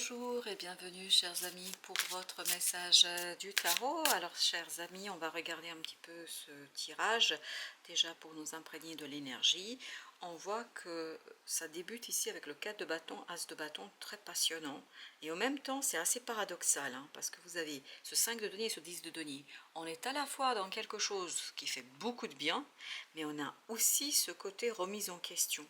Bonjour et bienvenue chers amis pour votre message du tarot. Alors chers amis, on va regarder un petit peu ce tirage déjà pour nous imprégner de l'énergie. On voit que ça débute ici avec le 4 de bâton, as de bâton, très passionnant. Et en même temps c'est assez paradoxal parce que vous avez ce 5 de denier et ce 10 de denier. On est à la fois dans quelque chose qui fait beaucoup de bien, mais on a aussi ce côté remise en question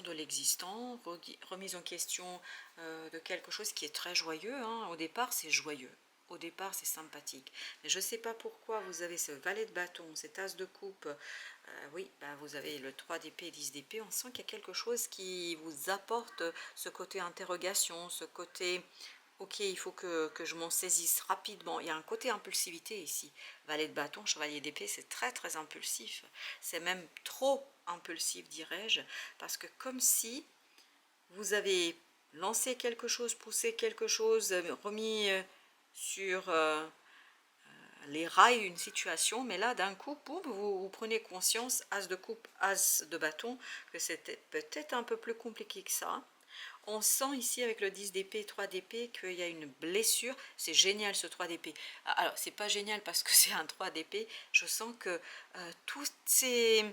de l'existant, remise en question de quelque chose qui est très joyeux. Au départ, c'est joyeux. Au départ, c'est sympathique. Mais je ne sais pas pourquoi vous avez ce valet de bâton, cet as de coupe. Oui, vous avez le 3 d'épée et 10 d'épée. On sent qu'il y a quelque chose qui vous apporte ce côté interrogation, ce côté... Ok, il faut que je m'en saisisse rapidement. Il y a un côté impulsivité ici. Valet de bâton, chevalier d'épée, c'est très très impulsif. C'est même trop impulsif, dirais-je, parce que comme si vous avez lancé quelque chose, poussé quelque chose, remis sur les rails une situation, mais là d'un coup, boum, vous prenez conscience, as de coupe, as de bâton, que c'était peut-être un peu plus compliqué que ça. On sent ici avec le 10 d'épée et 3 d'épée qu'il y a une blessure. C'est génial ce 3 d'épée. Alors c'est pas génial parce que c'est un 3 d'épée. Je sens que toutes ces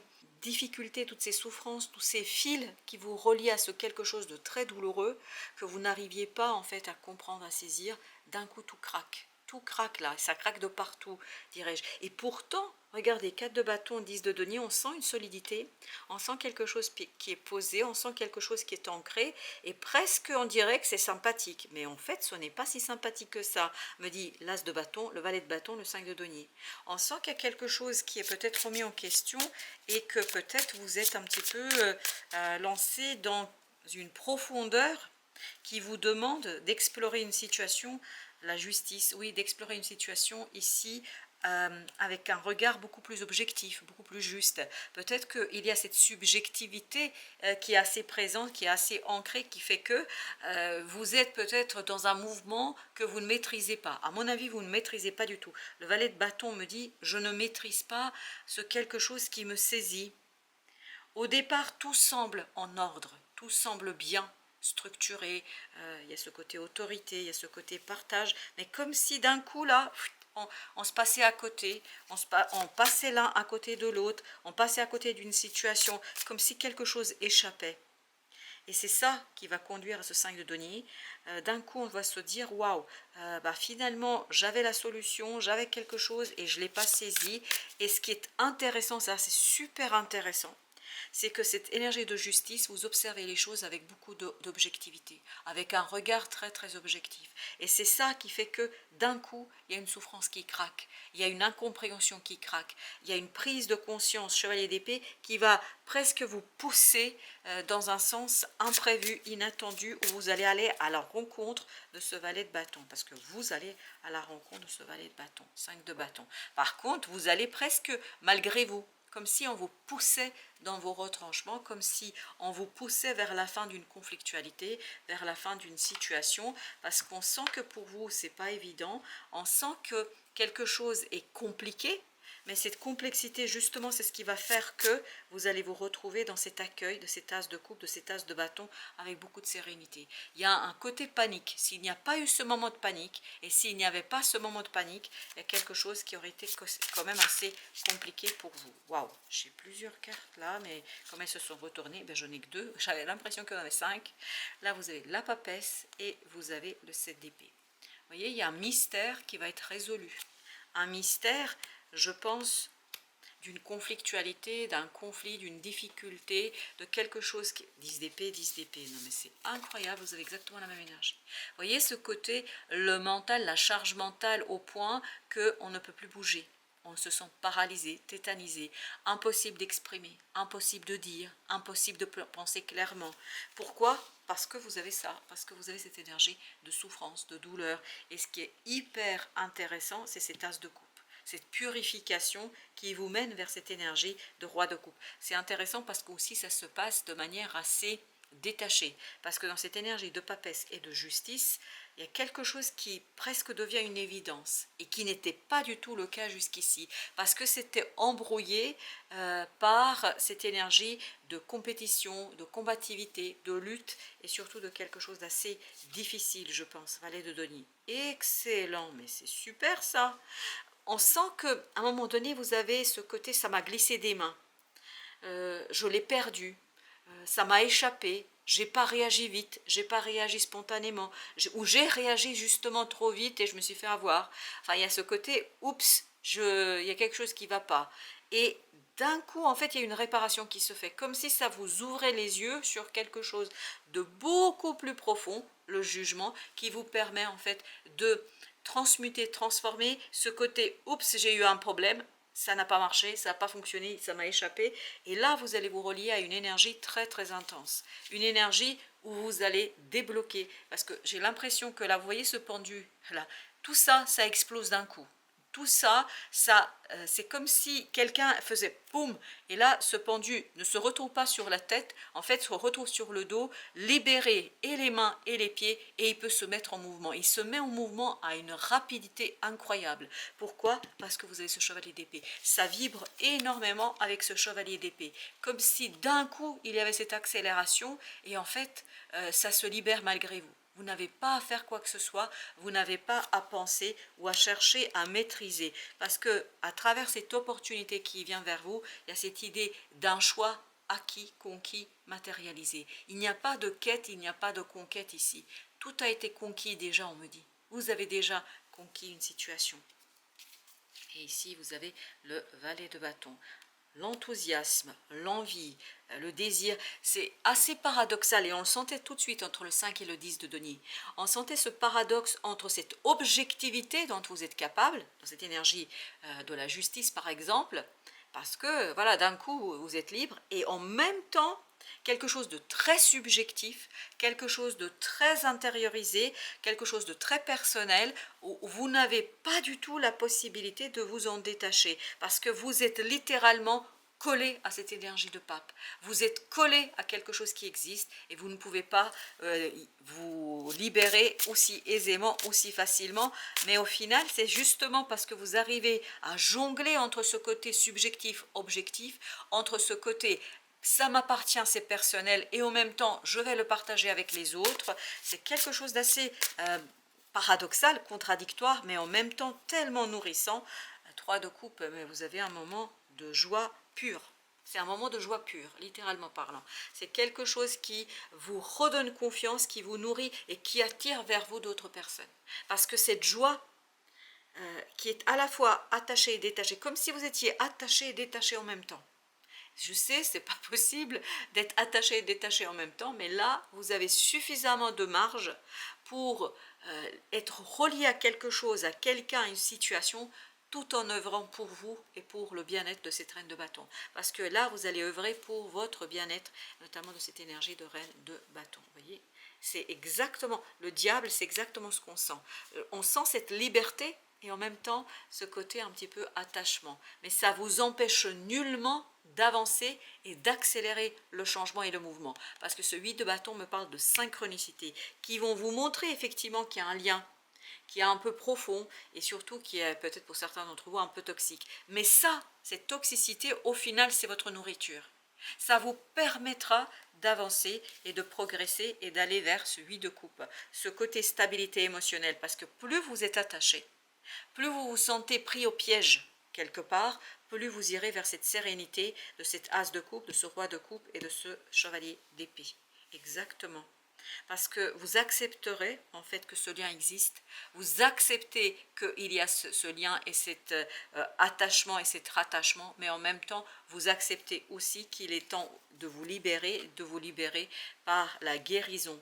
difficultés, toutes ces souffrances, tous ces fils qui vous relient à ce quelque chose de très douloureux, que vous n'arriviez pas en fait à comprendre, à saisir, d'un coup tout craque. Tout craque là, ça craque de partout, dirais-je. Et pourtant, regardez, 4 de bâton, 10 de denier, on sent une solidité, on sent quelque chose qui est posé, on sent quelque chose qui est ancré, et presque on dirait que c'est sympathique. Mais en fait, ce n'est pas si sympathique que ça, me dit l'as de bâton, le valet de bâton, le 5 de denier. On sent qu'il y a quelque chose qui est peut-être remis en question, et que peut-être vous êtes un petit peu lancé dans une profondeur qui vous demande d'explorer une situation, la justice, oui, d'explorer une situation ici avec un regard beaucoup plus objectif, beaucoup plus juste. Peut-être qu'il y a cette subjectivité qui est assez présente, qui est assez ancrée, qui fait que vous êtes peut-être dans un mouvement que vous ne maîtrisez pas. À mon avis, vous ne maîtrisez pas du tout. Le valet de bâton me dit, je ne maîtrise pas ce quelque chose qui me saisit. Au départ, tout semble en ordre, tout semble bien structuré, il y a ce côté autorité, il y a ce côté partage, mais comme si d'un coup là, on se passait à côté, on passait l'un à côté de l'autre, on passait à côté d'une situation, comme si quelque chose échappait. Et c'est ça qui va conduire à ce 5 de denier. D'un coup, on va se dire, waouh, finalement, j'avais la solution, j'avais quelque chose et je ne l'ai pas saisi. Et ce qui est intéressant, ça c'est super intéressant, c'est que cette énergie de justice, vous observez les choses avec beaucoup d'objectivité, avec un regard très très objectif. Et c'est ça qui fait que d'un coup, il y a une souffrance qui craque, il y a une incompréhension qui craque, il y a une prise de conscience, chevalier d'épée, qui va presque vous pousser dans un sens imprévu, inattendu, où vous allez aller à la rencontre de ce valet de bâton, parce que vous allez à la rencontre de ce valet de bâton, 5 de bâton. Par contre, vous allez presque malgré vous, comme si on vous poussait dans vos retranchements, comme si on vous poussait vers la fin d'une conflictualité, vers la fin d'une situation, parce qu'on sent que pour vous, c'est pas évident, on sent que quelque chose est compliqué, mais cette complexité, justement, c'est ce qui va faire que vous allez vous retrouver dans cet accueil de cet as de coupe, de cet as de bâton, avec beaucoup de sérénité. Il y a un côté panique. S'il n'y a pas eu ce moment de panique, et s'il n'y avait pas ce moment de panique, il y a quelque chose qui aurait été quand même assez compliqué pour vous. Waouh, j'ai plusieurs cartes là, mais comme elles se sont retournées, je n'ai que deux. J'avais l'impression qu'il y en avait 5. Là, vous avez la papesse et vous avez le 7 d'épée. Vous voyez, il y a un mystère qui va être résolu. Un mystère, je pense, d'une conflictualité, d'un conflit, d'une difficulté, de quelque chose qui... 10 d'épée, 10 d'épée. Non mais c'est incroyable, vous avez exactement la même énergie. Vous voyez ce côté, le mental, la charge mentale au point qu'on ne peut plus bouger. On se sent paralysé, tétanisé, impossible d'exprimer, impossible de dire, impossible de penser clairement. Pourquoi? Parce que vous avez ça, parce que vous avez cette énergie de souffrance, de douleur. Et ce qui est hyper intéressant, c'est ces tasses de coupe, cette purification qui vous mène vers cette énergie de roi de coupe. C'est intéressant parce que aussi ça se passe de manière assez détaché. Parce que dans cette énergie de papesse et de justice, il y a quelque chose qui presque devient une évidence et qui n'était pas du tout le cas jusqu'ici. Parce que c'était embrouillé par cette énergie de compétition, de combativité, de lutte et surtout de quelque chose d'assez difficile, je pense. Valet de denier. Excellent, mais c'est super ça. On sent qu'à un moment donné, vous avez ce côté, ça m'a glissé des mains. Je l'ai perdu, ça m'a échappé, j'ai pas réagi vite, j'ai pas réagi spontanément, ou j'ai réagi justement trop vite et je me suis fait avoir. Enfin, il y a ce côté, oups, il y a quelque chose qui va pas. Et d'un coup, en fait, il y a une réparation qui se fait, comme si ça vous ouvrait les yeux sur quelque chose de beaucoup plus profond, le jugement, qui vous permet en fait de transmuter, transformer ce côté, oups, j'ai eu un problème, ça n'a pas marché, ça n'a pas fonctionné, ça m'a échappé. Et là, vous allez vous relier à une énergie très très intense. Une énergie où vous allez débloquer. Parce que j'ai l'impression que là, vous voyez ce pendu, là, tout ça, ça explose d'un coup. Tout ça, c'est comme si quelqu'un faisait boum, et là, ce pendu ne se retrouve pas sur la tête, en fait, se retrouve sur le dos, libéré et les mains et les pieds, et il peut se mettre en mouvement. Il se met en mouvement à une rapidité incroyable. Pourquoi? Parce que vous avez ce chevalier d'épée. Ça vibre énormément avec ce chevalier d'épée, comme si d'un coup, il y avait cette accélération, et en fait, ça se libère malgré vous. Vous n'avez pas à faire quoi que ce soit, vous n'avez pas à penser ou à chercher à maîtriser. Parce que à travers cette opportunité qui vient vers vous, il y a cette idée d'un choix acquis, conquis, matérialisé. Il n'y a pas de quête, il n'y a pas de conquête ici. Tout a été conquis déjà, on me dit. Vous avez déjà conquis une situation. Et ici, vous avez le valet de bâton. L'enthousiasme, l'envie, le désir, c'est assez paradoxal et on le sentait tout de suite entre le 5 et le 10 de denier. On sentait ce paradoxe entre cette objectivité dont vous êtes capable, dans cette énergie de la justice par exemple, parce que voilà, d'un coup vous êtes libre et en même temps quelque chose de très subjectif, quelque chose de très intériorisé, quelque chose de très personnel, où vous n'avez pas du tout la possibilité de vous en détacher, parce que vous êtes littéralement collé à cette énergie de pape. Vous êtes collé à quelque chose qui existe et vous ne pouvez pas vous libérer aussi aisément, aussi facilement. Mais au final, c'est justement parce que vous arrivez à jongler entre ce côté subjectif, objectif, entre ce côté ça m'appartient, c'est personnel, et en même temps, je vais le partager avec les autres. C'est quelque chose d'assez paradoxal, contradictoire, mais en même temps tellement nourrissant. 3 de coupe, mais vous avez un moment de joie pure. C'est un moment de joie pure, littéralement parlant. C'est quelque chose qui vous redonne confiance, qui vous nourrit et qui attire vers vous d'autres personnes. Parce que cette joie qui est à la fois attachée et détachée, comme si vous étiez attaché et détaché en même temps. Je sais, c'est pas possible d'être attaché et détaché en même temps, mais là, vous avez suffisamment de marge pour être relié à quelque chose, à quelqu'un, à une situation, tout en œuvrant pour vous et pour le bien-être de cette reine de bâton. Parce que là, vous allez œuvrer pour votre bien-être, notamment de cette énergie de reine de bâton. Vous voyez, c'est exactement, le diable, c'est exactement ce qu'on sent. On sent cette liberté et en même temps ce côté un petit peu attachement. Mais ça vous empêche nullement d'avancer et d'accélérer le changement et le mouvement. Parce que ce 8 de bâton me parle de synchronicité, qui vont vous montrer effectivement qu'il y a un lien, qui est un peu profond et surtout qui est peut-être pour certains d'entre vous un peu toxique. Mais ça, cette toxicité, au final, c'est votre nourriture. Ça vous permettra d'avancer et de progresser et d'aller vers ce 8 de coupe, ce côté stabilité émotionnelle, parce que plus vous êtes attaché, plus vous vous sentez pris au piège quelque part, plus vous irez vers cette sérénité de cet as de coupe, de ce roi de coupe et de ce chevalier d'épée. Exactement. Parce que vous accepterez en fait que ce lien existe, vous acceptez qu'il y a ce lien et cet attachement et cet rattachement, mais en même temps vous acceptez aussi qu'il est temps de vous libérer par la guérison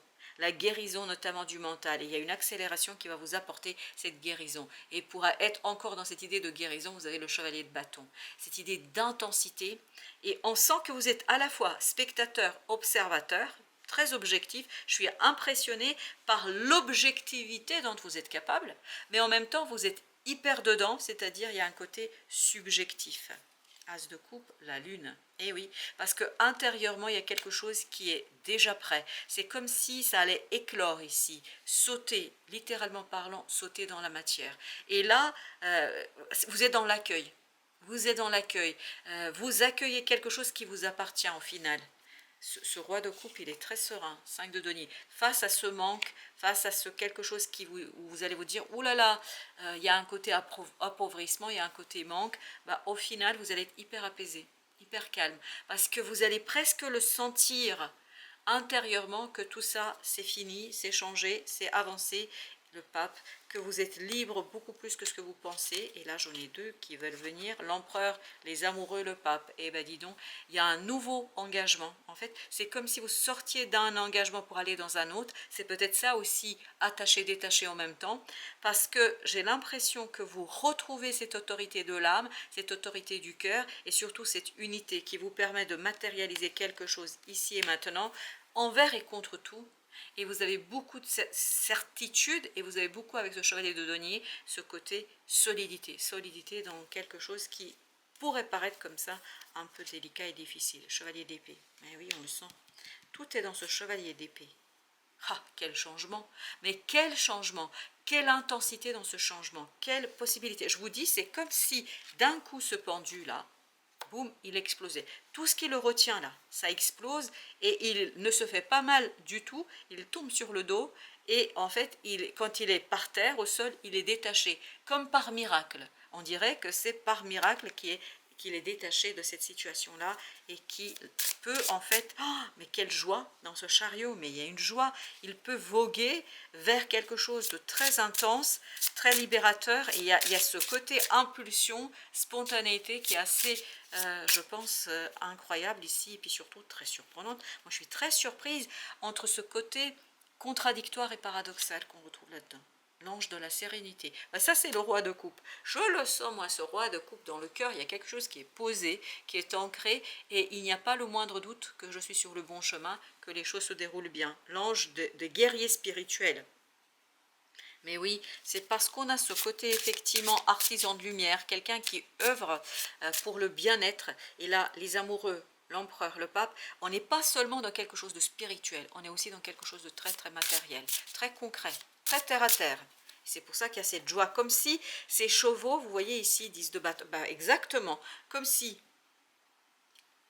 notamment du mental. Et il y a une accélération qui va vous apporter cette guérison. Et pour être encore dans cette idée de guérison, vous avez le chevalier de bâton. Cette idée d'intensité. Et on sent que vous êtes à la fois spectateur, observateur, très objectif. Je suis impressionnée par l'objectivité dont vous êtes capable, mais en même temps, vous êtes hyper dedans, c'est-à-dire il y a un côté subjectif. As de coupe, la lune. Eh oui, parce que intérieurement, il y a quelque chose qui est déjà prêt. C'est comme si ça allait éclore ici, sauter, littéralement parlant, sauter dans la matière. Et là, vous êtes dans l'accueil. Vous êtes dans l'accueil. Vous accueillez quelque chose qui vous appartient au final. Ce roi de coupe, il est très serein, 5 de denier, face à ce manque, face à ce quelque chose où vous allez vous dire, ouh là là, il y a un côté appauvrissement, il y a un côté manque, bah, au final, vous allez être hyper apaisé, hyper calme, parce que vous allez presque le sentir intérieurement que tout ça, c'est fini, c'est changé, c'est avancé, le pape, que vous êtes libre beaucoup plus que ce que vous pensez. Et là, j'en ai deux qui veulent venir, l'empereur, les amoureux, le pape. Et ben dis donc, il y a un nouveau engagement. En fait, c'est comme si vous sortiez d'un engagement pour aller dans un autre. C'est peut-être ça aussi, attaché, détaché en même temps. Parce que j'ai l'impression que vous retrouvez cette autorité de l'âme, cette autorité du cœur, et surtout cette unité qui vous permet de matérialiser quelque chose ici et maintenant, envers et contre tout. Et vous avez beaucoup de certitude, et vous avez beaucoup avec ce chevalier de denier, ce côté solidité, solidité dans quelque chose qui pourrait paraître comme ça un peu délicat et difficile. Chevalier d'épée, mais oui, on le sent. Tout est dans ce chevalier d'épée. Ah, quel changement! Mais quel changement! Quelle intensité dans ce changement! Quelle possibilité! Je vous dis, c'est comme si d'un coup ce pendu-là, boum, il explosait. Tout ce qui le retient là, ça explose et il ne se fait pas mal du tout. Il tombe sur le dos et en fait, quand il est par terre, au sol, il est détaché, comme par miracle. On dirait que c'est par miracle qu'il est détaché de cette situation-là et qui peut en fait, oh, mais quelle joie dans ce chariot, mais il y a une joie, il peut voguer vers quelque chose de très intense, très libérateur, et il y a ce côté impulsion, spontanéité qui est assez, je pense, incroyable ici, et puis surtout très surprenante. Moi je suis très surprise entre ce côté contradictoire et paradoxal qu'on retrouve là-dedans. L'ange de la sérénité. Ben ça, c'est le roi de coupe. Je le sens, moi, ce roi de coupe dans le cœur. Il y a quelque chose qui est posé, qui est ancré, et il n'y a pas le moindre doute que je suis sur le bon chemin, que les choses se déroulent bien. L'ange de guerrier spirituel. Mais oui, c'est parce qu'on a ce côté effectivement artisan de lumière, quelqu'un qui œuvre pour le bien-être. Et là, les amoureux, l'empereur, le pape, on n'est pas seulement dans quelque chose de spirituel, on est aussi dans quelque chose de très très matériel, très concret, très terre à terre. C'est pour ça qu'il y a cette joie, comme si ces chevaux, vous voyez ici, 10 de bâton, ben exactement, comme si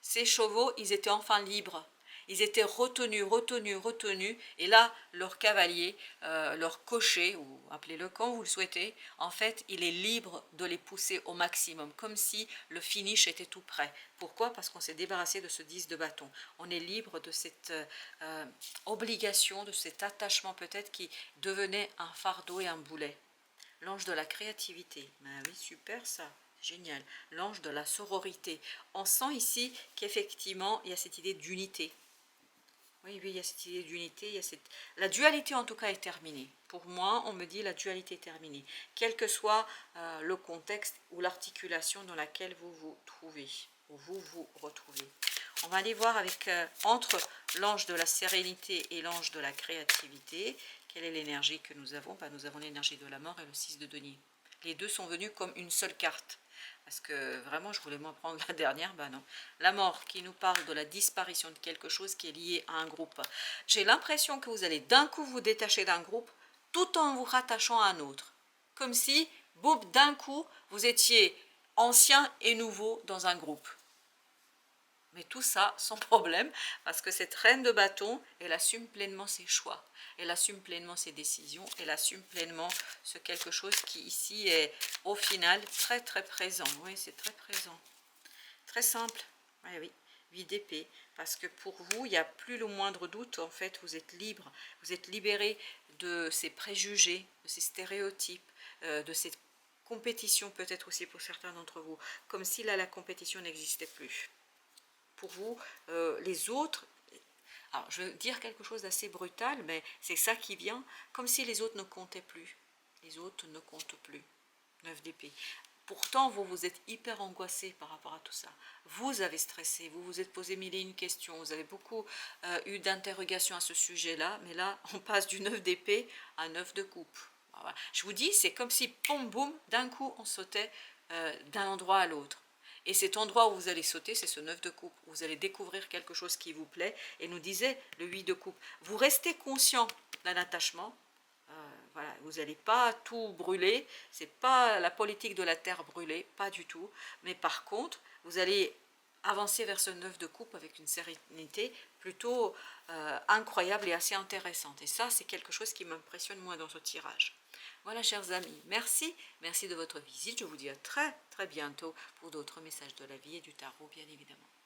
ces chevaux, ils étaient enfin libres. Ils étaient retenus, retenus, retenus. Et là, leur cavalier, leur cocher, ou appelez-le quand vous le souhaitez, en fait, il est libre de les pousser au maximum, comme si le finish était tout prêt. Pourquoi? Parce qu'on s'est débarrassé de ce 10 de bâton. On est libre de cette obligation, de cet attachement peut-être qui devenait un fardeau et un boulet. L'ange de la créativité. Ben oui, super ça. Génial. L'ange de la sororité. On sent ici qu'effectivement, il y a cette idée d'unité. Oui, oui, il y a cette idée d'unité. La dualité, en tout cas, est terminée. Pour moi, on me dit la dualité est terminée. Quel que soit le contexte ou l'articulation dans laquelle vous vous trouvez, ou vous vous retrouvez. On va aller voir avec entre l'ange de la sérénité et l'ange de la créativité. Quelle est l'énergie que nous avons? Ben, nous avons l'énergie de la mort et le 6 de denier. Les deux sont venus comme une seule carte. Parce que vraiment, je voulais m'en prendre la dernière, ben non. La mort qui nous parle de la disparition de quelque chose qui est lié à un groupe. J'ai l'impression que vous allez d'un coup vous détacher d'un groupe tout en vous rattachant à un autre. Comme si, boum, d'un coup, vous étiez ancien et nouveau dans un groupe. Mais tout ça sans problème, parce que cette reine de bâton, elle assume pleinement ses choix, elle assume pleinement ses décisions, elle assume pleinement ce quelque chose qui ici est au final très très présent. Oui, c'est très présent, très simple. Oui, oui, 8 d'épée, parce que pour vous, il n'y a plus le moindre doute, en fait, vous êtes libre, vous êtes libéré de ces préjugés, de ces stéréotypes, de cette compétition peut-être aussi pour certains d'entre vous, comme si là la compétition n'existait plus. Pour vous, les autres, alors je veux dire quelque chose d'assez brutal, mais c'est ça qui vient, comme si les autres ne comptaient plus. Les autres ne comptent plus. 9 d'épée. Pourtant, vous vous êtes hyper angoissé par rapport à tout ça. Vous avez stressé, vous vous êtes posé mille et une questions, vous avez beaucoup eu d'interrogations à ce sujet-là, mais là, on passe du 9 d'épée à 9 de coupe. Voilà. Je vous dis, c'est comme si, pom, boum, d'un coup, on sautait d'un endroit à l'autre. Et cet endroit où vous allez sauter, c'est ce 9 de coupe. Vous allez découvrir quelque chose qui vous plaît. Et nous disait le 8 de coupe. Vous restez conscient d'un attachement. Voilà, vous n'allez pas tout brûler. C'est pas la politique de la terre brûlée, pas du tout. Mais par contre, vous allez avancer vers ce 9 de coupe avec une sérénité plutôt incroyable et assez intéressante. Et ça, c'est quelque chose qui m'impressionne moi dans ce tirage. Voilà, chers amis, merci de votre visite. Je vous dis à très très bientôt pour d'autres messages de la vie et du tarot, bien évidemment.